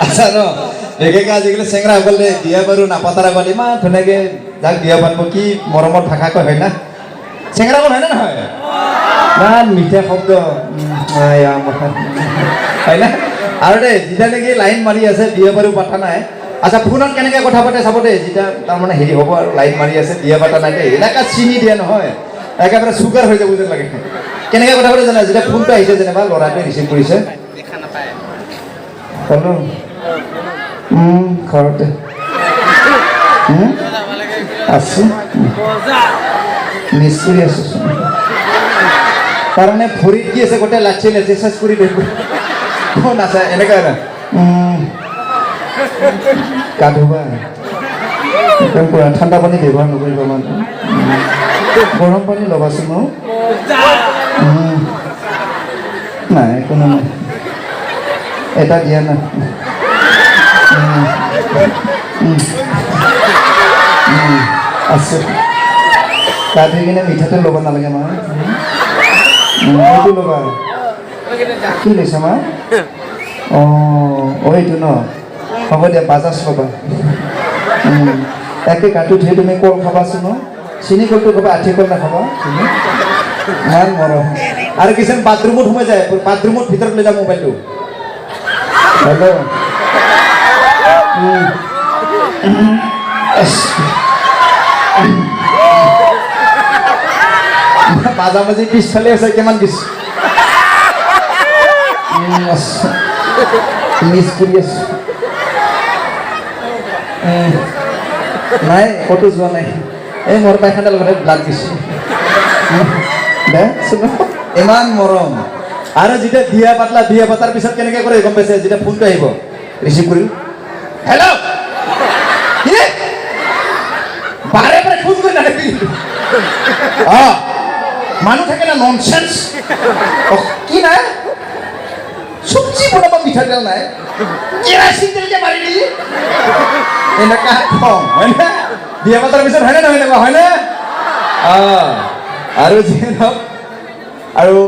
আচ্ছা ন বিশেষকৈ আজিকালি চেংৰাসকলে বিয়া বাৰু নাপাতাৰ আগত ইমান ধুনীয়াকৈ যাক বিয়া পাতিব কি মৰমত ভাষা কয় হয় না চেংৰাকল হয় নে নহয় ইমান মিঠা শব্দ হয় না আৰু দেই যেতিয়া নেকি লাইন মাৰি আছে বিয়া বাৰু পতা নাই আচ্ছা ফোনত কেনেকৈ কথা পাতে চাব দেই যেতিয়া তাৰমানে হেৰি হ'ব আৰু লাইন মাৰি আছে বিয়া পতা নাই দেই এনেকুৱা চিনি দিয়া নহয় একেবাৰে চুগাৰ হৈ যাব যেন লাগে কেনেকৈ কথা পাতে জানা যেতিয়া ফোনটো আহিছে যেনিবা ল'ৰাটোৱে ৰিচিভ কৰিছে হেল্ল' ঘৰতে আছোঁ মিছ কৰি আছোঁ তাৰমানে ভৰিত কি আছে গোটেই লাচি লাচি চেচ কৰি দিব নাচায় এনেকুৱা গা ধুবা ঠাণ্ডা পানী ব্যৱহাৰ নকৰিবা মানুহ গৰম পানী ল'বাচোন ন নাই কোনো নাই এটা দিয়া না আছে গা ধুই কিনে মিঠাতেল ল'ব নালাগে মা এইটো ল'বা কি লৈছা মা অঁ এইটো ন হ'ব দিয়া বাজাজ ল'বা তাকে গাটো ধুই তুমি কল খাবাচোন ন চিনি কলটো খাবা আঠি কল নাখাবা চিনি ইমান মৰম আৰু কিছুমান বাথৰুমত সোমাই যায় বাথৰুমত ভিতৰত লৈ যা মোবাইলটো হেল্ল' মাজা মাজি পিছফালে আছে কিমান দিছ মিছ কৰি আছো নাই ক'তো যোৱা নাই এই মোৰ পাইখানা লগতে ব্লাড দিছো দে ইমান মৰম আৰু যেতিয়া বিয়া পাতলা বিয়া পাতাৰ পিছত কেনেকৈ কৰে গম পাইছে যেতিয়া ফোনটো আহিব ৰিচিভ কৰিল হেল্ল' বাৰে বাৰে ফোন কৰি নাথাকিবি অঁ মানুহ থাকে না ননচেন্স কি নাই চব্জি বনাব মিঠাতেল নাই কেৰাচিন তেল যে মাৰি দিলি এনেকুৱা খং হয়নে বিয়া পাতাৰ পিছত হয়নে নহয় এনেকুৱা হয়নে অঁ আৰু যি নহওক আৰু